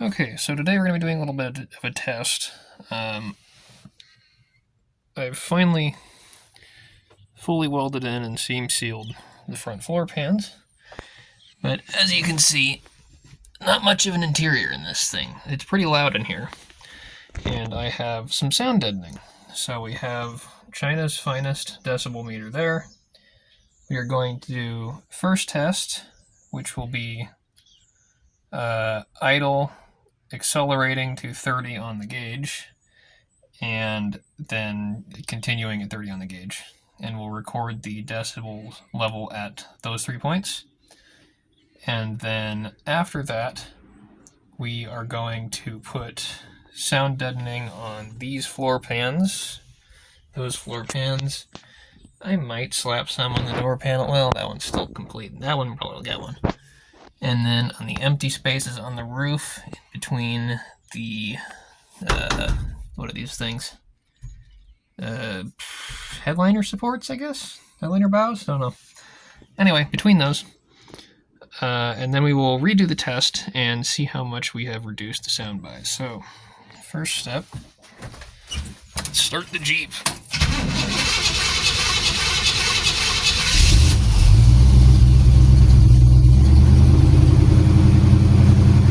Okay, so today we're going to be doing a little bit of a test. I've finally fully welded in and seam sealed the front floor pans, but as you can see, not much of an interior in this thing. It's pretty loud in here, and I have some sound deadening. So we have China's finest decibel meter there. We are going to do first test, which will be idle, accelerating to 30 on the gauge, and then continuing at 30 on the gauge. And we'll record the decibel level at those 3 points. And then after that, we are going to put sound deadening on these floor pans, those floor pans. I might slap some on the door panel. Well, that one's still complete. That one probably will get one. And then on the empty spaces on the roof, in between the, what are these things? Headliner supports, I guess? Headliner bows? I don't know. Anyway, between those. And then we will redo the test and see how much we have reduced the sound by. So, first step, let's start the Jeep.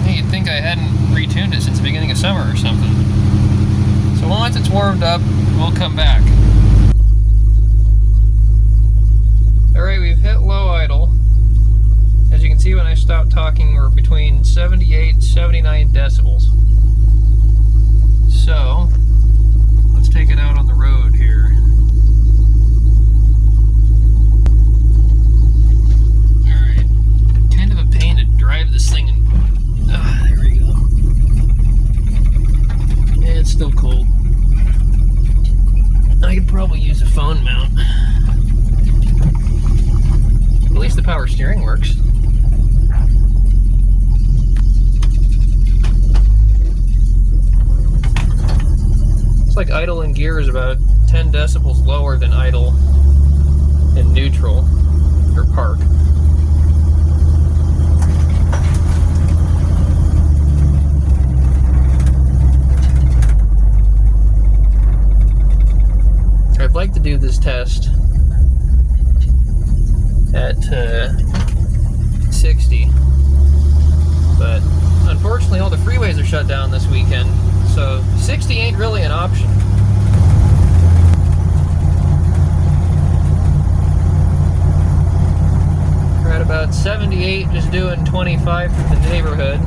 You'd think I hadn't retuned it since the beginning of summer or something. So once it's warmed up, we'll come back. Alright, we've hit low idle. As you can see, when I stop talking, we're between 78 and 79 decibels. So, let's take it out on the road here. Alright, kind of a pain to drive this thing in. There we go. Yeah, it's still cold. I could probably use a phone mount. At least the power steering works. It's like idle in gear is about 10 decibels lower than idle in neutral or park. I'd like to do this test at 60, but unfortunately all the freeways are shut down this weekend, so 60 ain't really an option. We're at about 78, just doing 25 for the neighborhood.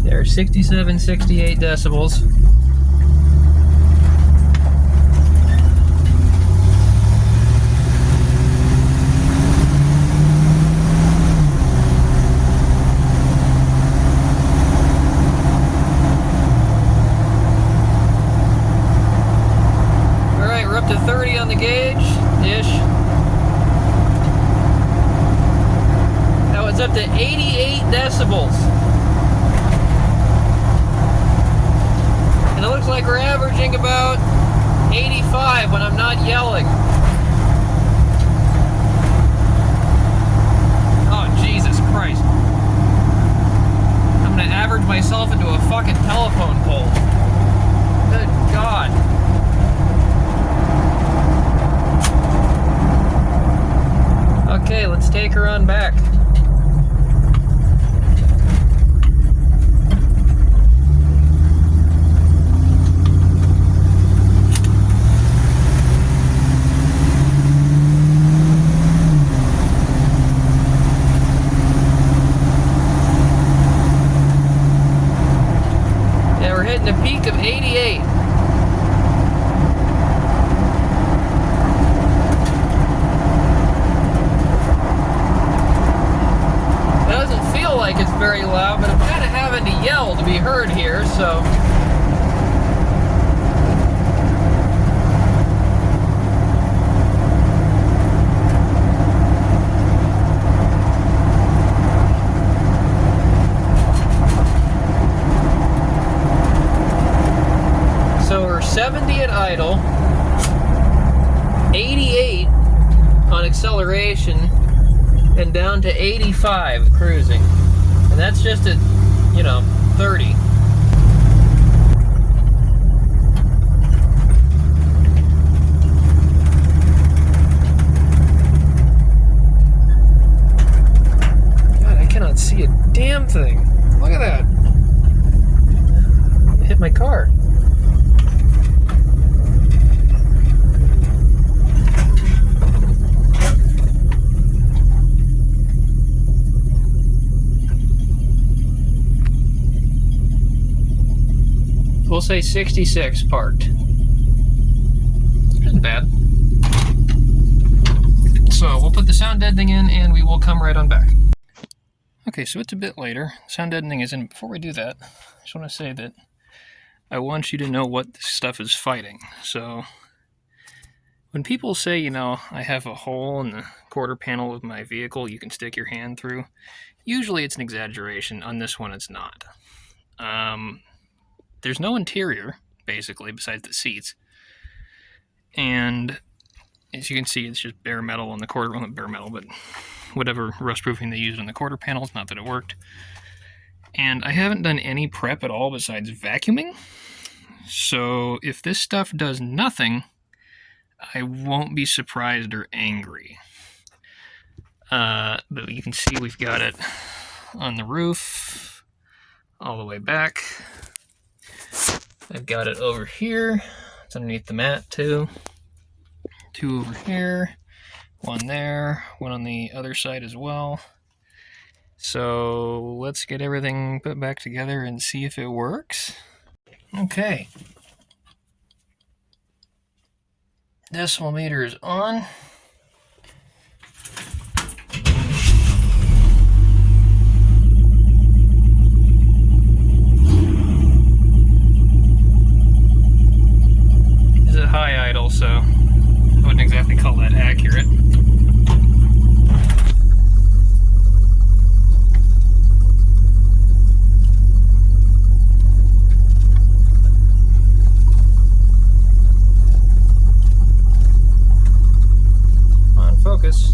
There, 67, 68 decibels. Alright, we're up to 30 on the gauge-ish. Now it's up to 88 decibels. And it looks like we're averaging about 85 when I'm not yelling. Oh, Jesus Christ. I'm gonna average myself into a fucking telephone pole. Good God. Okay, let's take her on back. Hitting a peak of 88. It doesn't feel like it's very loud, but I'm kind of having to yell to be heard here, so 70 at idle, 88 on acceleration, and down to 85 cruising. And that's just at, 30. God, I cannot see a damn thing. Look at that. I hit my car. We'll say 66 parked. Isn't bad. So we'll put the sound deadening in and we will come right on back. Okay, so it's a bit later. Sound deadening is in. Before we do that, I just want to say that I want you to know what this stuff is fighting. So when people say, I have a hole in the quarter panel of my vehicle you can stick your hand through, usually it's an exaggeration. On this one, it's not. There's no interior, basically, besides the seats. And as you can see, it's just bare metal on the quarter, well, not bare metal, but whatever rust proofing they used on the quarter panels, not that it worked. And I haven't done any prep at all besides vacuuming. So if this stuff does nothing, I won't be surprised or angry. But you can see we've got it on the roof, all the way back. I've got it over here. It's underneath the mat too. 2 over here, 1 there, 1 on the other side as well. So let's get everything put back together and see if it works. Okay. Decimal meter is on. This is a high idle, so I wouldn't exactly call that accurate. On focus.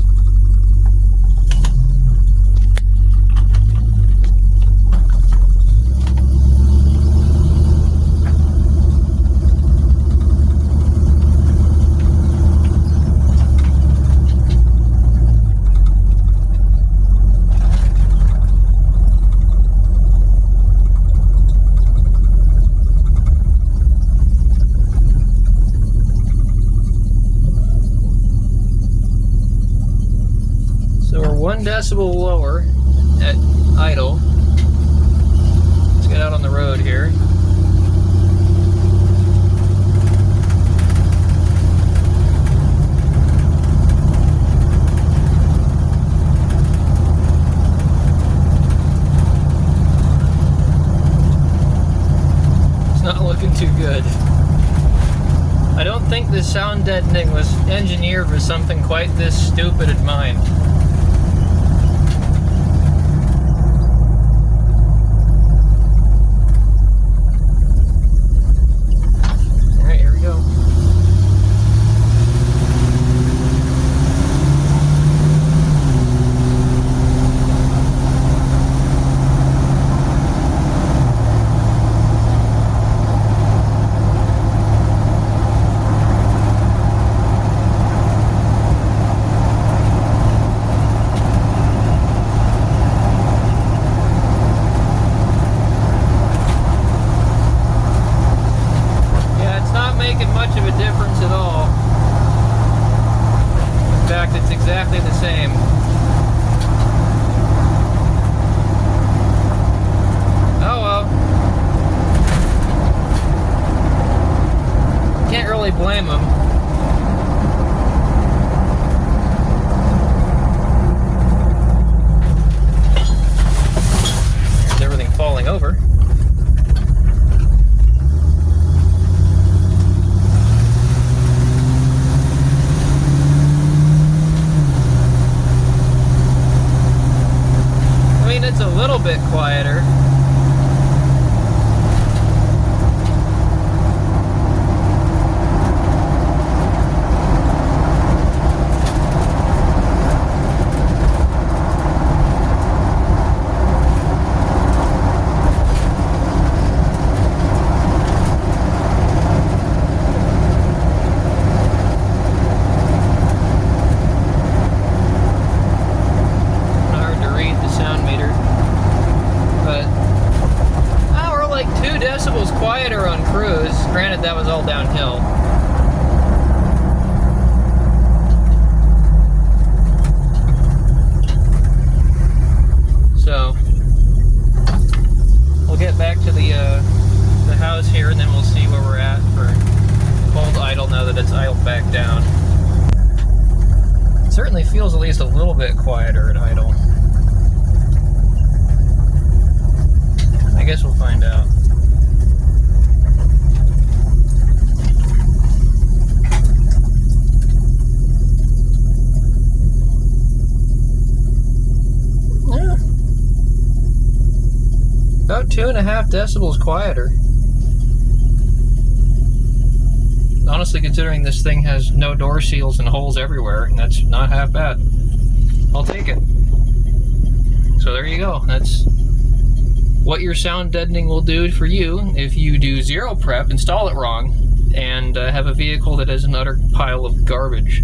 So we're 1 decibel lower at idle. Let's get out on the road here. It's not looking too good. I don't think this sound deadening was engineered with something quite this stupid in mind. It's exactly the same. Oh well. Can't really blame them. There's everything falling over. decibels quieter on cruise. Granted, that was all downhill. So we'll get back to the house here, and then we'll see where we're at for cold idle now that it's idled back down. It certainly feels at least a little bit quieter at idle. I guess we'll find out. Yeah. About 2.5 decibels quieter. Honestly, considering this thing has no door seals and holes everywhere, and that's not half bad. I'll take it. So there you go. That's what your sound deadening will do for you if you do zero prep, install it wrong, and have a vehicle that is an utter pile of garbage.